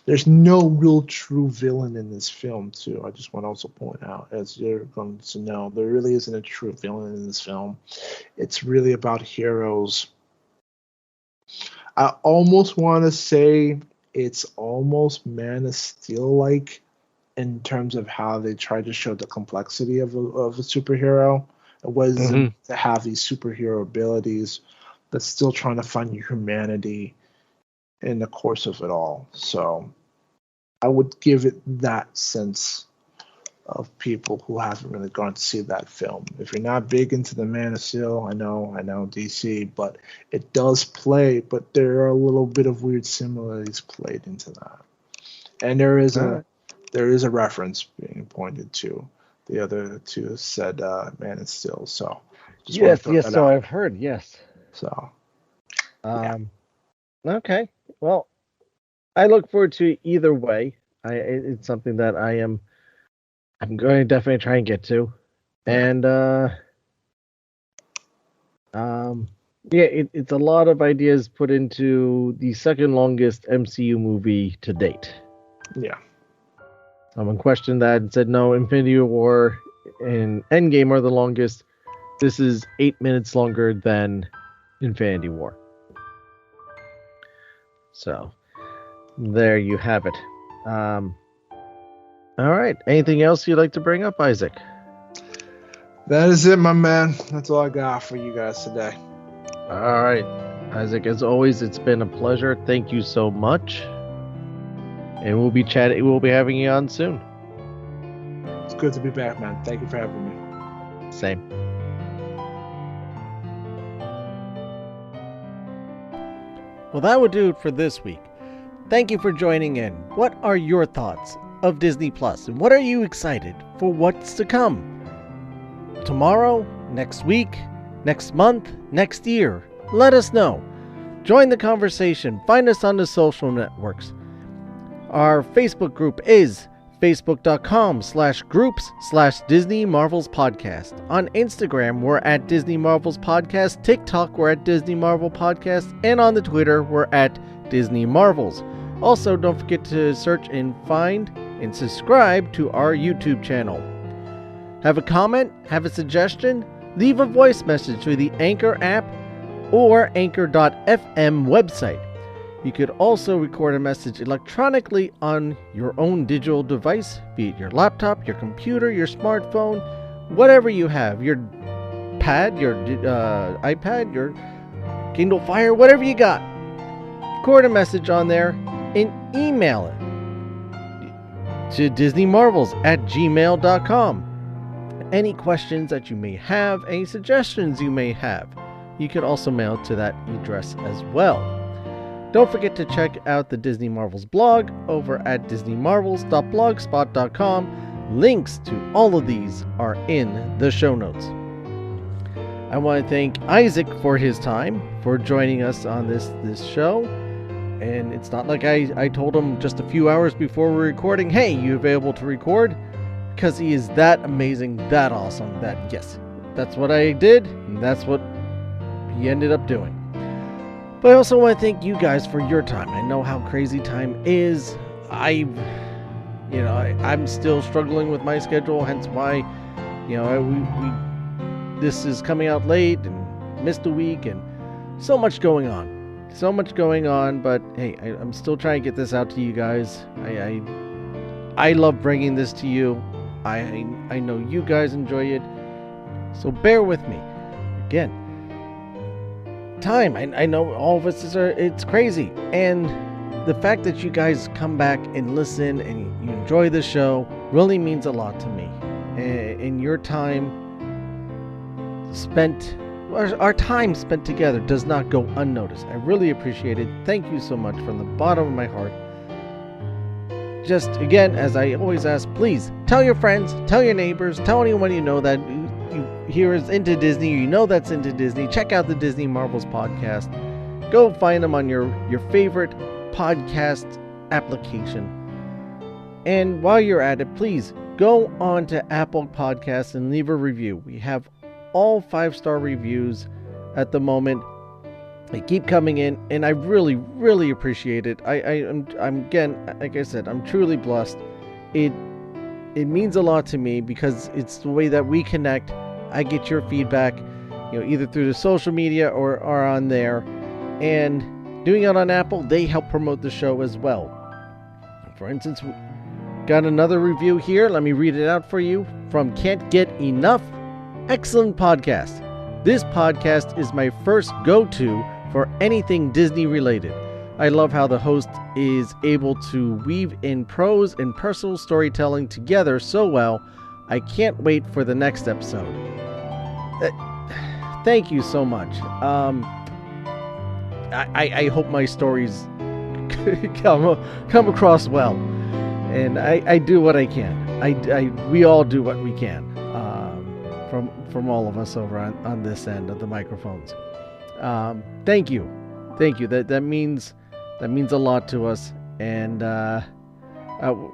there's no real true villain in this film too. I just want to also point out, as you're going to know, there really isn't a true villain in this film. It's really about heroes. I almost want to say it's almost Man of Steel-like, in terms of how they try to show the complexity of a superhero, and what is it to have these superhero abilities, but still trying to find your humanity in the course of it all. So I would give it that sense of people who haven't really gone to see that film. If you're not big into the Man of Steel, I know DC, but it does play, but there are a little bit of weird similarities played into that. And there is a reference being pointed to the other two said Man of Steel. So yes, so I've heard, yes. So okay. Well, I look forward to either way. It's something that I'm going to definitely try and get to. And it's a lot of ideas put into the second longest MCU movie to date. Yeah. Someone questioned that and said, no, Infinity War and Endgame are the longest. This is 8 minutes longer than Infinity War. So, there you have it. All right. Anything else you'd like to bring up, Isaac? That is it, my man. That's all I got for you guys today. All right. Isaac, as always, it's been a pleasure. Thank you so much. And we'll be having you on soon. It's good to be back, man. Thank you for having me. Same. Well, that would do it for this week. Thank you for joining in. What are your thoughts of Disney Plus? And what are you excited for what's to come? Tomorrow, next week, next month, next year? Let us know. Join the conversation. Find us on the social networks. Our Facebook group is facebook.com/groups/Disney Marvels Podcast. On Instagram, we're at Disney Marvels Podcast. TikTok, we're at Disney Marvel Podcast. And on the Twitter, we're at Disney Marvels. Also, don't forget to search and find and subscribe to our YouTube channel. Have a comment? Have a suggestion? Leave a voice message through the Anchor app or Anchor.fm website. You could also record a message electronically on your own digital device, be it your laptop, your computer, your smartphone, whatever you have, your pad, your iPad, your Kindle Fire, whatever you got. Record a message on there and email it to DisneyMarvels@gmail.com. Any questions that you may have, any suggestions you may have, you can also mail to that address as well. Don't forget to check out the Disney Marvels blog over at disneymarvels.blogspot.com. Links to all of these are in the show notes. I want to thank Isaac for his time, for joining us on this show. And it's not like I told him just a few hours before we're recording, hey, you available to record? Because he is that amazing, that awesome, that yes, that's what I did, and that's what he ended up doing. But I also want to thank you guys for your time. I know how crazy time is. I'm still struggling with my schedule, hence why, this is coming out late and missed a week and so much going on. So much going on, but hey, I'm still trying to get this out to you guys. I love bringing this to you. I know you guys enjoy it, so bear with me. Again, time. I know all of us it's crazy, and the fact that you guys come back and listen and you enjoy the show really means a lot to me. And your time spent, our time spent together does not go unnoticed. I really appreciate it. Thank you so much from the bottom of my heart. Just again, as I always ask, please tell your friends, tell your neighbors, tell anyone you know that you hear is into Disney, you know that's into Disney. Check out the Disney Marvels podcast. Go find them on your favorite podcast application. And while you're at it, please go on to Apple Podcasts and leave a review. We have all 5-star reviews at the moment. They keep coming in, and I really, really appreciate it. I'm again, like I said, I'm truly blessed. It means a lot to me because it's the way that we connect. I get your feedback, either through the social media or on there. And doing it on Apple, they help promote the show as well. For instance, we got another review here. Let me read it out for you from Can't Get Enough. Excellent podcast. This podcast is my first go-to for anything Disney related. I love how the host is able to weave in prose and personal storytelling together so well. I can't wait for the next episode. Thank you so much. I hope my stories come across well, and I do what I can. We all do what we can. From all of us over on this end of the microphones. Thank you. That means a lot to us, and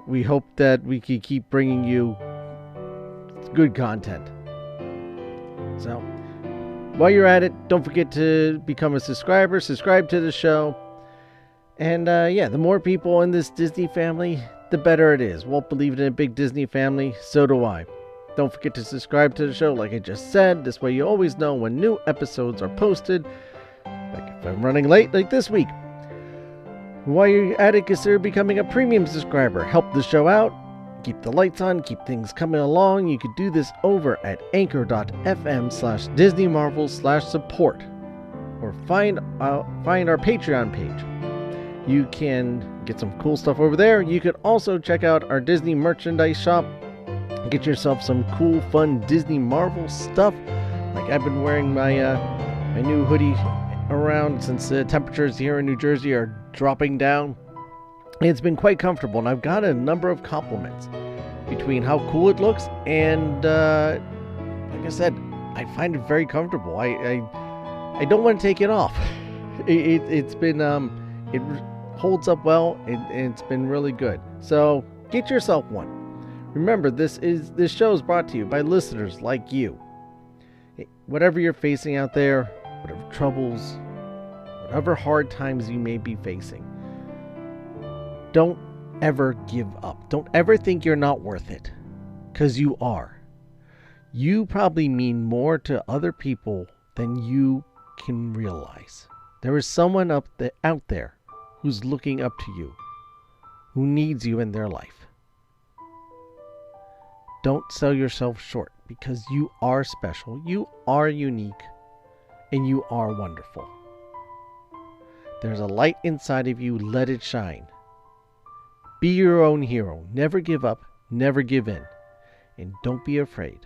we hope that we can keep bringing you good content. So while you're at it, don't forget to become a subscriber. Subscribe to the show, and the more people in this Disney family, the better it is. Walt believed in a big Disney family, so do I. Don't forget to subscribe to the show, like I just said. This way you always know when new episodes are posted. Like if I'm running late, like this week. While you're at it, consider becoming a premium subscriber. Help the show out. Keep the lights on. Keep things coming along. You could do this over at anchor.fm/DisneyMarvels/support. Or find our Patreon page. You can get some cool stuff over there. You could also check out our Disney merchandise shop. Get yourself some cool, fun Disney Marvel stuff. Like I've been wearing my new hoodie around since the temperatures here in New Jersey are dropping down. It's been quite comfortable, and I've got a number of compliments between how cool it looks and, like I said, I find it very comfortable. I don't want to take it off. It's been it holds up well, and it's been really good. So get yourself one. Remember, this show is brought to you by listeners like you. Whatever you're facing out there, whatever troubles, whatever hard times you may be facing, don't ever give up. Don't ever think you're not worth it, because you are. You probably mean more to other people than you can realize. There is someone out there who's looking up to you, who needs you in their life. Don't sell yourself short, because you are special, you are unique, and you are wonderful. There's a light inside of you, let it shine. Be your own hero. Never give up, never give in, and don't be afraid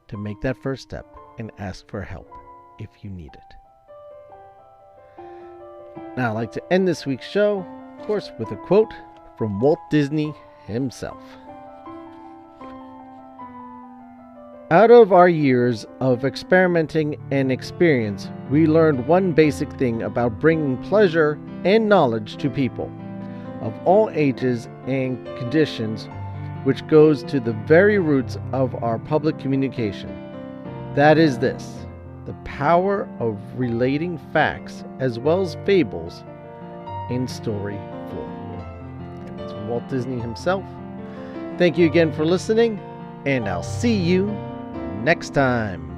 to make that first step and ask for help if you need it. Now, I'd like to end this week's show, of course, with a quote from Walt Disney himself. Out of our years of experimenting and experience, we learned one basic thing about bringing pleasure and knowledge to people of all ages and conditions, which goes to the very roots of our public communication. That is this: the power of relating facts as well as fables in story form. And that's from Walt Disney himself. Thank you again for listening, and I'll see you next time.